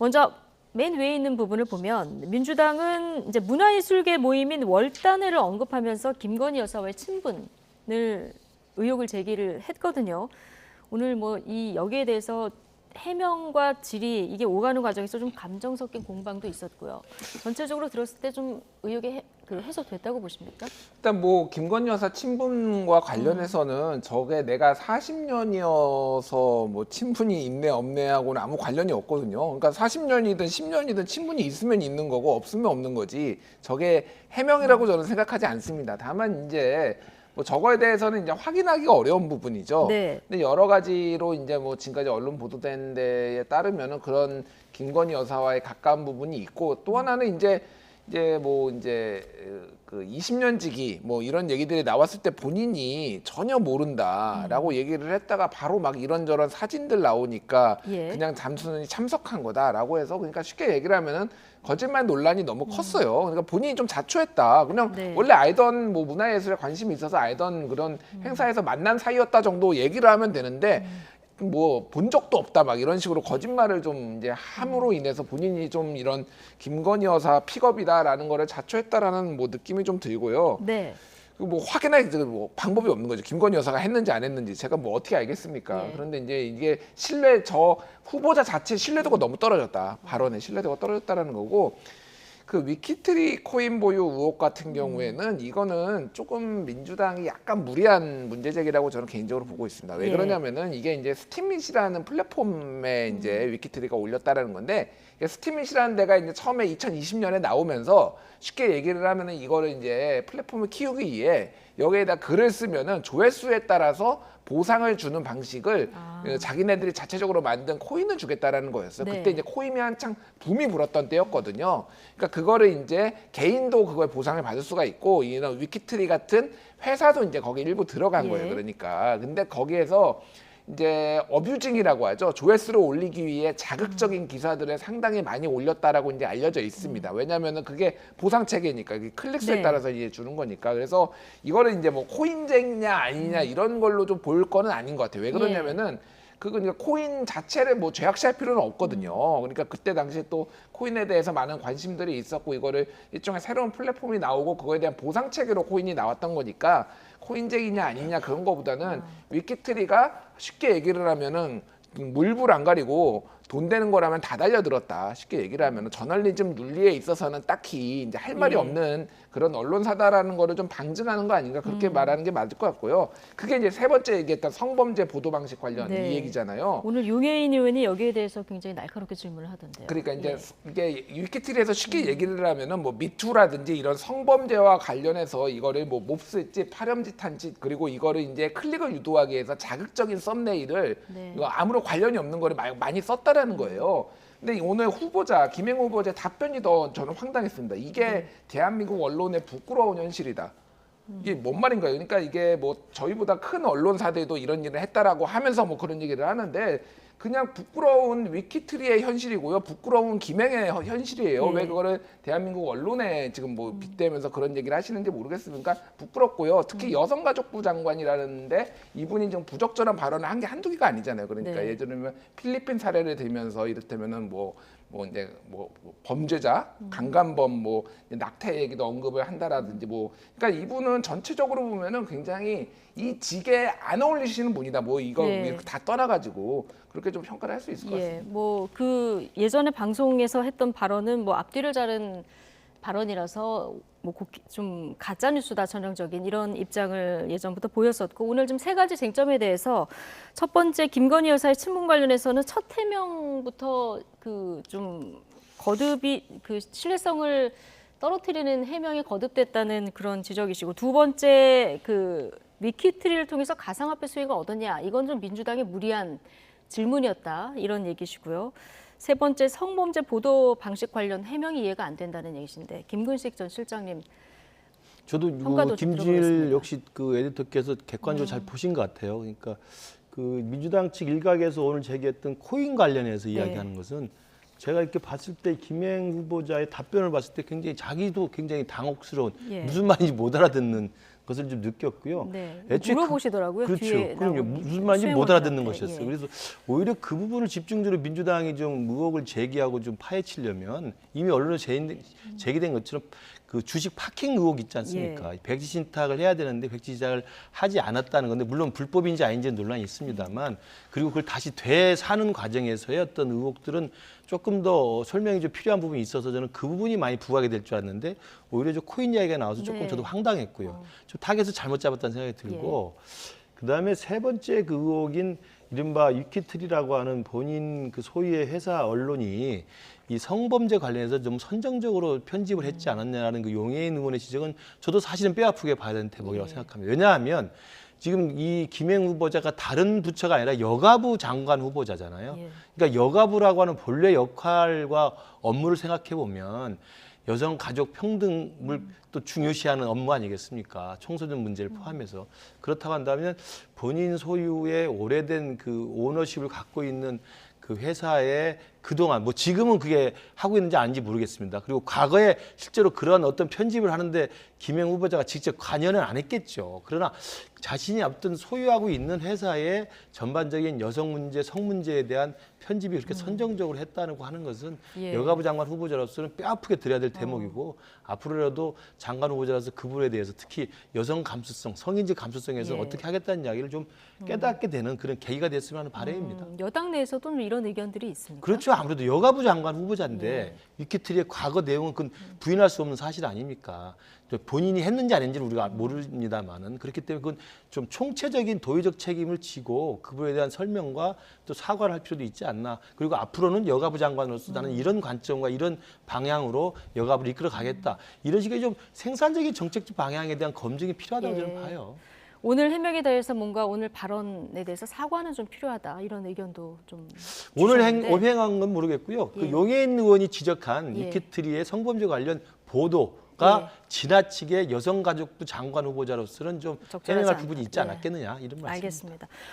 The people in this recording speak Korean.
먼저 맨 위에 있는 부분을 보면 민주당은 이제 문화예술계 모임인 월단회를 언급하면서 김건희 여사와의 친분을 의혹을 제기를 했거든요. 오늘 뭐 이 여기에 대해서 해명과 질의 이게 오가는 과정에서 좀 감정 섞인 공방도 있었고요. 전체적으로 들었을 때 좀 의혹이 해소됐다고 보십니까? 일단 뭐 김건희 여사 친분과 관련해서는 저게 내가 40년이어서 뭐 친분이 있네 없네 하고는 아무 관련이 없거든요. 그러니까 40년이든 10년이든 친분이 있으면 있는 거고 없으면 없는 거지. 저게 해명이라고 저는 생각하지 않습니다. 다만 이제 뭐 저거에 대해서는 이제 확인하기가 어려운 부분이죠. 네. 근데 여러 가지로 이제 뭐 지금까지 언론 보도된 데에 따르면은 그런 김건희 여사와의 가까운 부분이 있고, 또 하나는 이제 그 20년 지기 뭐 이런 얘기들이 나왔을 때 본인이 전혀 모른다라고 얘기를 했다가 바로 막 이런저런 사진들 나오니까 예. 그냥 단순히 참석한 거다라고 해서, 그러니까 쉽게 얘기를 하면은 거짓말 논란이 너무 컸어요. 그러니까 본인이 좀 자초했다. 그냥 네. 원래 알던 뭐 문화예술에 관심이 있어서 알던 그런 행사에서 만난 사이였다 정도 얘기를 하면 되는데 뭐 본 적도 없다 막 이런 식으로 거짓말을 좀 이제 함으로 인해서 본인이 좀 이런 김건희 여사 픽업이다라는 거를 자초했다라는 뭐 느낌이 좀 들고요. 네. 뭐 확인할 뭐 방법이 없는 거죠. 김건희 여사가 했는지 안 했는지 제가 뭐 어떻게 알겠습니까? 예. 그런데 이제 이게 저 후보자 자체 신뢰도가 너무 떨어졌다. 발언의 신뢰도가 떨어졌다라는 거고, 그 위키트리 코인 보유 의혹 같은 경우에는 이거는 조금 민주당이 약간 무리한 문제 제기라고 저는 개인적으로 보고 있습니다. 왜 예. 그러냐면은 이게 이제 스팀밋이라는 플랫폼에 이제 위키트리가 올렸다라는 건데, 스팀밋이라는 데가 이제 처음에 2020년에 나오면서 쉽게 얘기를 하면은 이거를 이제 플랫폼을 키우기 위해 여기에다 글을 쓰면은 조회수에 따라서 보상을 주는 방식을 자기네들이 자체적으로 만든 코인을 주겠다라는 거였어요. 네. 그때 이제 코인이 한창 붐이 불었던 때였거든요. 그러니까 그거를 이제 개인도 그걸 보상을 받을 수가 있고, 이런 위키트리 같은 회사도 이제 거기 일부 들어간 예. 거예요. 그러니까 근데 거기에서 이제 어뷰징이라고 하죠. 조회수를 올리기 위해 자극적인 기사들을 상당히 많이 올렸다라고 이제 알려져 있습니다. 왜냐하면은 그게 보상 체계니까, 클릭수에 네. 따라서 이제 주는 거니까. 그래서 이거를 이제 뭐 코인쟁이냐 아니냐 이런 걸로 좀 볼 거는 아닌 것 같아요. 왜 그러냐면은 그건 이제 코인 자체를 뭐 죄악시할 필요는 없거든요. 그러니까 그때 당시에 또 코인에 대해서 많은 관심들이 있었고, 이거를 일종의 새로운 플랫폼이 나오고 그거에 대한 보상 체계로 코인이 나왔던 거니까 코인쟁이냐 아니냐 그런 거보다는 위키트리가 쉽게 얘기를 하면은 물불 안 가리고 돈 되는 거라면 다 달려들었다. 쉽게 얘기를 하면은 저널리즘 윤리에 있어서는 딱히 이제 할 말이 예. 없는 그런 언론사다라는 거를 좀 방증하는 거 아닌가, 그렇게 말하는 게 맞을 것 같고요. 그게 이제 세 번째 얘기했던 성범죄 보도 방식 관련 네. 이 얘기잖아요. 오늘 용혜인 의원이 여기에 대해서 굉장히 날카롭게 질문을 하던데요. 그러니까 이제 예. 이게 위키트리에서 쉽게 얘기를 하면은 뭐 미투라든지 이런 성범죄와 관련해서 이거를 뭐 몹쓸짓, 파렴짓한 짓, 그리고 이거를 이제 클릭을 유도하기 위해서 자극적인 썸네일을 네. 이거 아무런 관련이 없는 거를 많이 썼다라는 거예요. 근데 오늘 후보자 김행 후보자 답변이 더 저는 황당했습니다. 이게 대한민국 언론의 부끄러운 현실이다. 이게 뭔 말인가요? 그러니까 이게 뭐 저희보다 큰 언론사들도 이런 일을 했다라고 하면서 뭐 그런 얘기를 하는데, 그냥 부끄러운 위키트리의 현실이고요. 부끄러운 김행의 현실이에요. 예. 왜 그거를 대한민국 언론에 지금 뭐 빗대면서 그런 얘기를 하시는지 모르겠으니까 부끄럽고요. 특히 여성가족부 장관이라는데 이분이 좀 부적절한 발언을 한 게 한두 개가 아니잖아요. 그러니까 네. 예를 들면 필리핀 사례를 들면서 이를테면은 뭐 범죄자, 강간범, 뭐 낙태 얘기도 언급을 한다라든지 뭐, 그러니까 이분은 전체적으로 보면은 굉장히 이 직에 안 어울리시는 분이다. 뭐 이거 네. 이렇게 다 떠나가지고 그렇게 좀 평가를 할 수 있을 것 같습니다. 예, 뭐 그 예전에 방송에서 했던 발언은 뭐 앞뒤를 자른 발언이라서 뭐 좀 가짜 뉴스다 전형적인 이런 입장을 예전부터 보였었고, 오늘 좀 세 가지 쟁점에 대해서 첫 번째 김건희 여사의 친분 관련해서는 첫 해명부터 그 좀 거듭이 그 신뢰성을 떨어뜨리는 해명이 거듭됐다는 그런 지적이시고, 두 번째 그 위키트리를 통해서 가상화폐 수익을 얻었냐, 이건 좀 민주당의 무리한 질문이었다 이런 얘기시고요. 세 번째 성범죄 보도 방식 관련 해명이 이해가 안 된다는 얘기신데, 김근식 전 실장님 저도 평가도 그 좀 김질 들어보겠습니다. 역시 그 에디터께서 객관적으로 잘 보신 것 같아요. 그러니까 그 민주당 측 일각에서 오늘 제기했던 코인 관련해서 이야기하는 것은, 제가 이렇게 봤을 때 김행 후보자의 답변을 봤을 때 굉장히 자기도 굉장히 당혹스러운, 예. 무슨 말인지 못 알아듣는 것을 좀 느꼈고요. 네. 애초에 물어보시더라고요. 그렇죠. 뒤에 그럼요. 나온 무슨 말인지 못 알아듣는 수행원들한테. 것이었어요. 예. 그래서 오히려 그 부분을 집중적으로 민주당이 좀 의혹을 제기하고 좀 파헤치려면 이미 언론에 제기된 것처럼 그 주식 파킹 의혹 있지 않습니까? 백지 신탁을 해야 되는데 백지 신탁을 하지 않았다는 건데 물론 불법인지 아닌지 논란이 있습니다만 그리고 그걸 다시 되사는 과정에서의 어떤 의혹들은 조금 더 설명이 좀 필요한 부분이 있어서 저는 그 부분이 많이 부각이 될 줄 알았는데 오히려 좀 코인 이야기가 나와서 조금 네. 저도 황당했고요. 좀 타겟을 잘못 잡았다는 생각이 들고 그다음에 세 번째 그 의혹인 이른바 위키트리라고 하는 본인 그 소유의 회사 언론이 이 성범죄 관련해서 좀 선정적으로 편집을 했지 않았냐라는 그 용해인 의원의 지적은 저도 사실은 뼈아프게 봐야 되는 대목이라고 생각합니다. 왜냐하면 지금 이 김행 후보자가 다른 부처가 아니라 여가부 장관 후보자잖아요. 그러니까 여가부라고 하는 본래 역할과 업무를 생각해 보면 여성 가족 평등을 또 중요시하는 업무 아니겠습니까? 청소년 문제를 포함해서 그렇다고 한다면 본인 소유의 오래된 그 오너십을 갖고 있는 그 회사에 그동안 뭐 지금은 그게 하고 있는지 아닌지 모르겠습니다. 그리고 과거에 실제로 그런 어떤 편집을 하는데 김행 후보자가 직접 관여는 안 했겠죠. 그러나 자신이 어떤 소유하고 있는 회사의 전반적인 여성 문제, 성 문제에 대한 편집이 그렇게 선정적으로 했다고 하는 것은 여가부 장관 후보자로서는 뼈아프게 들어야 될 대목이고 앞으로라도 장관 후보자로서 그 부분에 대해서 특히 여성 감수성, 성인지 감수성에서 어떻게 하겠다는 이야기를 좀 깨닫게 되는 그런 계기가 됐으면 하는 바람입니다. 여당 내에서도 좀 이런 의견들이 있습니까? 그렇죠. 아무래도 여가부 장관 후보자인데 위키트리의 과거 내용은 그건 부인할 수 없는 사실 아닙니까? 본인이 했는지 안 했는지는 우리가 모릅니다만은 그렇기 때문에 그건 좀 총체적인 도의적 책임을 지고 그거에 대한 설명과 또 사과를 할 필요도 있지 않나. 그리고 앞으로는 여가부 장관으로서 나는 이런 관점과 이런 방향으로 여가부를 이끌어 가겠다. 이런 식의 좀 생산적인 정책적 방향에 대한 검증이 필요하다고 저는 봐요. 오늘 해명에 대해서 뭔가 오늘 발언에 대해서 사과는 좀 필요하다 이런 의견도 좀 오늘 주셨는데. 행한 건 모르겠고요. 그 용해인 의원이 지적한 위키트리의 성범죄 관련 보도가 지나치게 여성가족부 장관 후보자로서는 좀 적절하지 해명할 부분이 있지 않다. 않았겠느냐 이런 말씀입니다. 알겠습니다.